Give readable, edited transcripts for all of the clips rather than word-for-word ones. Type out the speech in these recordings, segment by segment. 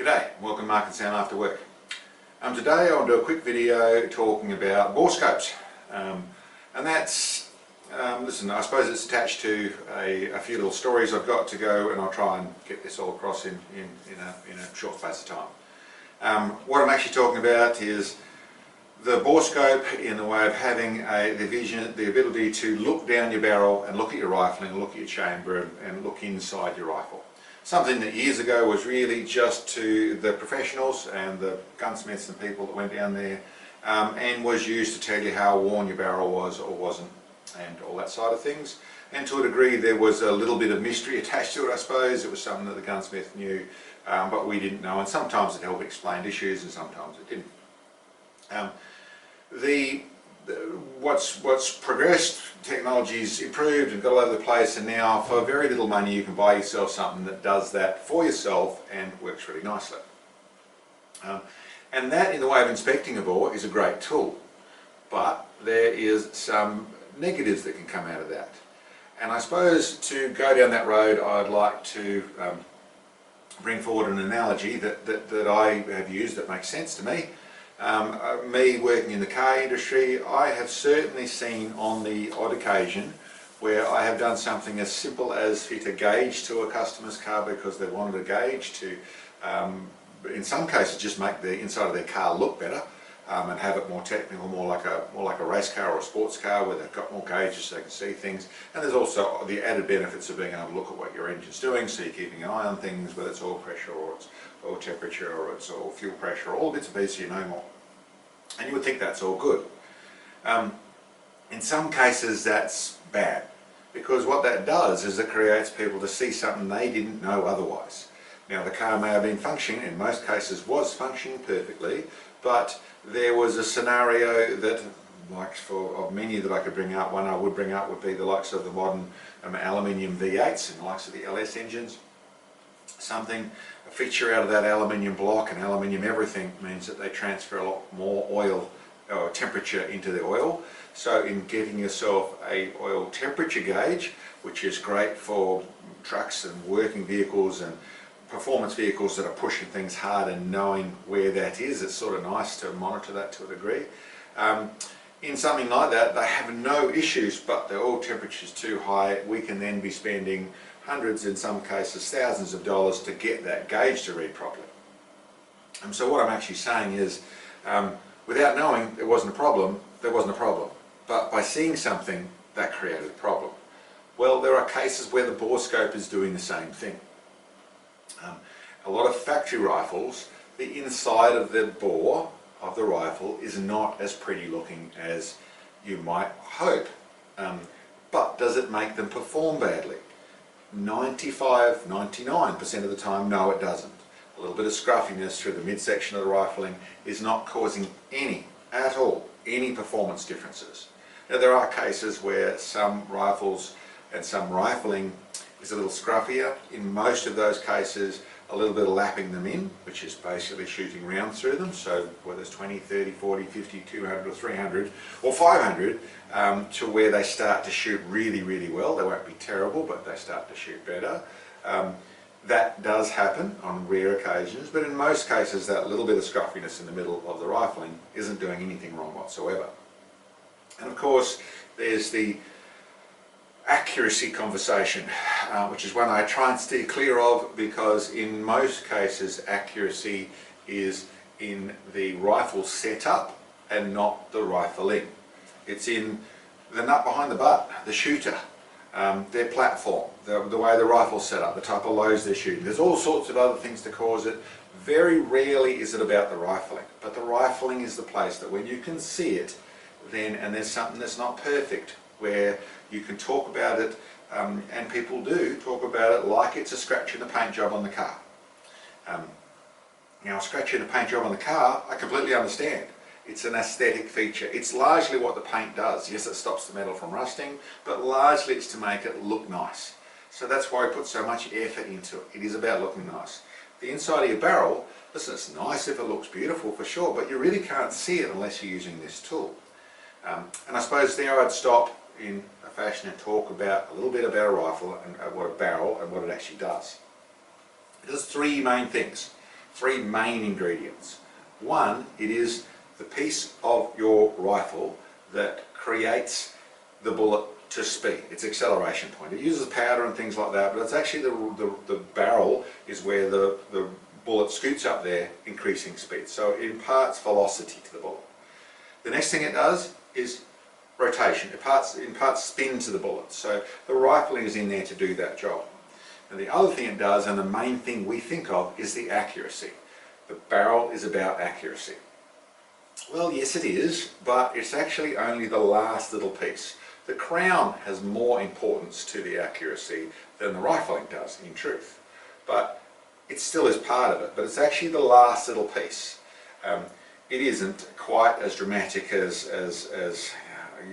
G'day, welcome to Mark and Sound After Work. Today I'll do a quick video talking about borescopes, and that's, listen, I suppose it's attached to a few little stories I've got to go, and I'll try and get this all across in a short space of time. What I'm actually talking about is the borescope in the way of having the vision, the ability to look down your barrel and look at your rifling, look at your chamber and look inside your rifle. Something that years ago was really just to the professionals and the gunsmiths and people that went down there, and was used to tell you how worn your barrel was or wasn't and all that side of things. And to a degree there was a little bit of mystery attached to it, I suppose. It was something that the gunsmith knew, but we didn't know, and sometimes it helped explain issues and sometimes it didn't. What's progressed, technology's improved and got all over the place, and now for very little money you can buy yourself something that does that for yourself and works really nicely. And that, in the way of inspecting a bore, is a great tool, but there is some negatives that can come out of that. And I suppose to go down that road I'd like to bring forward an analogy that I have used that makes sense to me. Me working in the car industry, I have certainly seen on the odd occasion where I have done something as simple as fit a gauge to a customer's car because they wanted a gauge to, in some cases, just make the inside of their car look better, and have it more technical, more like a race car or a sports car where they've got more gauges so they can see things. And there's also the added benefits of being able to look at what your engine's doing, so you're keeping an eye on things, whether it's oil pressure or it's oil temperature or it's oil fuel pressure, all bits and pieces you know more. And you would think that's all good. In some cases that's bad, because what that does is it creates people to see something they didn't know otherwise. Now the car may have been functioning, in most cases was functioning perfectly, but there was a scenario that, like of many that I could bring up, one I would bring up would be the likes of the modern aluminium V8s and the likes of the LS engines. A feature out of that aluminium block and aluminium everything means that they transfer a lot more oil or temperature into the oil. So in getting yourself a oil temperature gauge, which is great for trucks and working vehicles and performance vehicles that are pushing things hard and knowing where that is, it's sort of nice to monitor that to a degree. In something like that, they have no issues, but the oil temperature is too high. We can then be spending hundreds, in some cases thousands of dollars to get that gauge to read properly. So what I'm actually saying is, without knowing there wasn't a problem, there wasn't a problem. But by seeing something, that created a problem. Well, there are cases where the borescope is doing the same thing. A lot of factory rifles, the inside of the bore of the rifle is not as pretty looking as you might hope. But does it make them perform badly? 99% of the time, no, it doesn't. A little bit of scruffiness through the midsection of the rifling is not causing any performance differences. Now there are cases where some rifles and some rifling is a little scruffier. In most of those cases, a little bit of lapping them in, which is basically shooting rounds through them, so whether it's 20, 30, 40, 50, 200 or 300 or 500, to where they start to shoot really, really well. They won't be terrible, but they start to shoot better. That does happen on rare occasions, but in most cases that little bit of scruffiness in the middle of the rifling isn't doing anything wrong whatsoever. And of course there's the accuracy conversation, which is one I try and steer clear of, because in most cases accuracy is in the rifle setup and not the rifling. It's in the nut behind the butt, the shooter, their platform, the way the rifle's set up, the type of loads they're shooting. There's all sorts of other things to cause it. Very rarely is it about the rifling, but the rifling is the place that when you can see it, then, and there's something that's not perfect, where you can talk about it, and people do talk about it like it's a scratch in the paint job on the car. Now, a scratch in the paint job on the car, I completely understand. It's an aesthetic feature. It's largely what the paint does. Yes, it stops the metal from rusting, but largely it's to make it look nice. So that's why I put so much effort into it. It is about looking nice. The inside of your barrel, listen, it's nice if it looks beautiful for sure, but you really can't see it unless you're using this tool. And I suppose there I'd stop in a fashion and talk about a little bit about a rifle and what a barrel and what it actually does. It does three main things. three main ingredients. One, it is the piece of your rifle that creates the bullet to speed, its acceleration point. It uses powder and things like that, but it's actually the barrel is where the bullet scoots up there, increasing speed. So it imparts velocity to the bullet. The next thing it does is rotation. It imparts spin to the bullet. So the rifling is in there to do that job. And the other thing it does, and the main thing we think of, is the accuracy. The barrel is about accuracy. Well, yes it is, but it's actually only the last little piece. The crown has more importance to the accuracy than the rifling does, in truth. But it still is part of it, but it's actually the last little piece. It isn't quite as dramatic as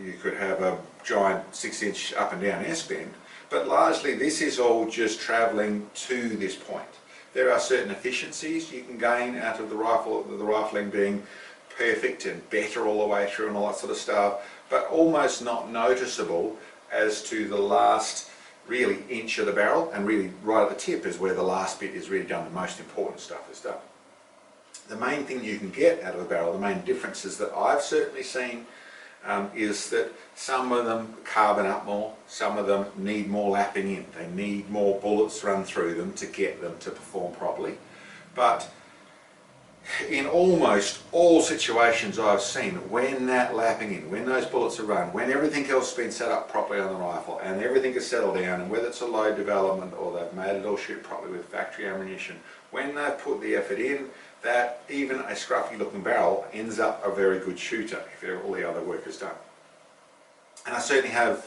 you could have a giant 6-inch up and down S-bend, but largely this is all just travelling to this point. There are certain efficiencies you can gain out of the rifling being perfect and better all the way through and all that sort of stuff, but almost not noticeable as to the last really inch of the barrel, and really right at the tip is where the last bit is really done, the most important stuff is done. The main thing you can get out of a barrel, the main differences that I've certainly seen, is that some of them carbon up more, some of them need more lapping in. They need more bullets run through them to get them to perform properly. But in almost all situations I've seen, when that lapping in, when those bullets are run, when everything else has been set up properly on the rifle and everything is settled down, and whether it's a load development or they've made it all shoot properly with factory ammunition, when they've put the effort in, that even a scruffy looking barrel ends up a very good shooter if all the other work is done. And I certainly have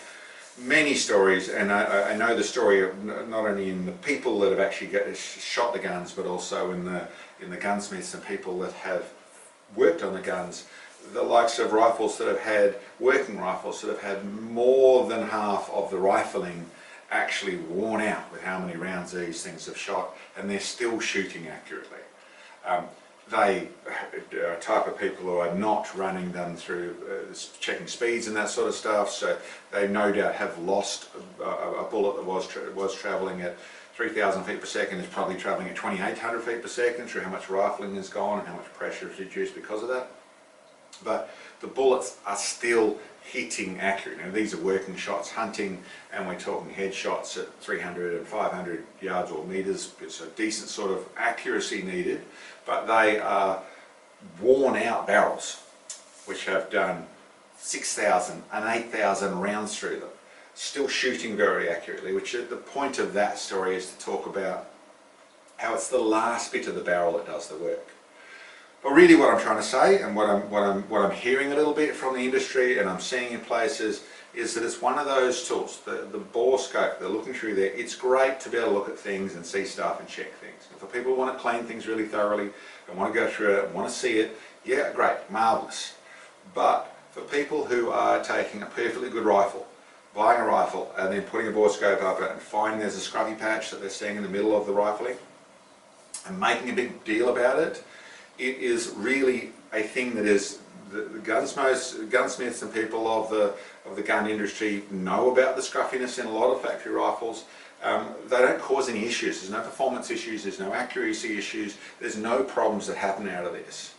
many stories, and I know the story of not only in the people that have actually shot the guns, but also in the gunsmiths and people that have worked on the guns. The likes of rifles that have had, working rifles that have had more than half of the rifling actually worn out with how many rounds these things have shot, and they're still shooting accurately. They are a type of people who are not running them through checking speeds and that sort of stuff, so they no doubt have lost a bullet that was travelling at 3,000 feet per second is probably travelling at 2,800 feet per second through how much rifling is gone and how much pressure is reduced because of that. But the bullets are still hitting accurate. Now, these are working shots, hunting, and we're talking headshots at 300 and 500 yards or metres. It's a decent sort of accuracy needed, but they are worn out barrels which have done 6,000 and 8,000 rounds through them, still shooting very accurately, which the point of that story is to talk about how it's the last bit of the barrel that does the work. But really what I'm trying to say, and what I'm hearing a little bit from the industry and I'm seeing in places, is that it's one of those tools, the borescope, they're looking through there. It's great to be able to look at things and see stuff and check things. And for people who want to clean things really thoroughly and want to go through it and want to see it, yeah, great, marvellous. But for people who are taking a perfectly good rifle, buying a rifle and then putting a borescope up it and finding there's a scruffy patch that they're seeing in the middle of the rifling and making a big deal about it, it is really a thing that is the gunsmiths and people of the gun industry know about the scruffiness in a lot of factory rifles. They don't cause any issues. There's no performance issues, there's no accuracy issues, there's no problems that happen out of this.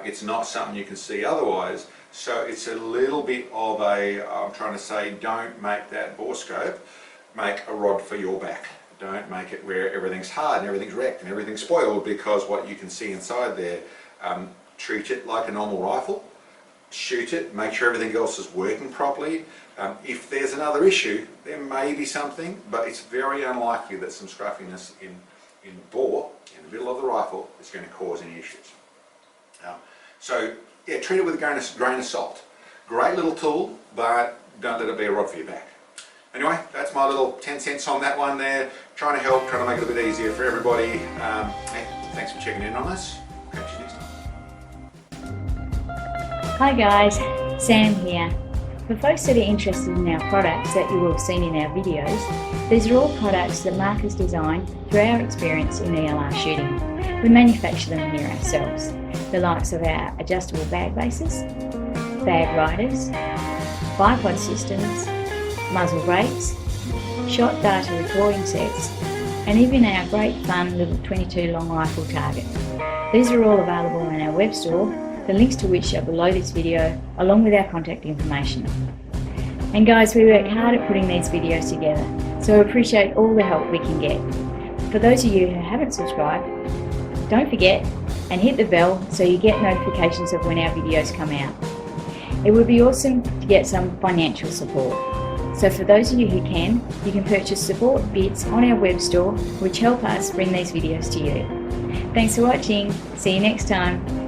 It's not something you can see otherwise, so it's a little bit of a, I'm trying to say, don't make that borescope make a rod for your back. Don't make it where everything's hard and everything's wrecked and everything's spoiled, because what you can see inside there, treat it like a normal rifle, shoot it, make sure everything else is working properly. If there's another issue, there may be something, but it's very unlikely that some scruffiness in bore, in the middle of the rifle, is going to cause any issues. So yeah, treat it with a grain of salt. Great little tool, but don't let it be a rod for your back. Anyway, that's my little 10 cents on that one there. Trying to help, trying to make it a bit easier for everybody. Hey, thanks for checking in on us. Catch you next time. Hi guys, Sam here. For folks that are interested in our products that you will have seen in our videos, these are all products that Mark has designed through our experience in ELR shooting. We manufacture them here ourselves. The likes of our adjustable bag bases, bag riders, bipod systems, muzzle brakes, shot data recording sets, and even our great fun little 22 long rifle target. These are all available in our web store, the links to which are below this video, along with our contact information. And guys, we work hard at putting these videos together, so I appreciate all the help we can get. For those of you who haven't subscribed, don't forget and hit the bell so you get notifications of when our videos come out. It would be awesome to get some financial support. So for those of you who can, you can purchase support bits on our web store, which help us bring these videos to you. Thanks for watching. See you next time.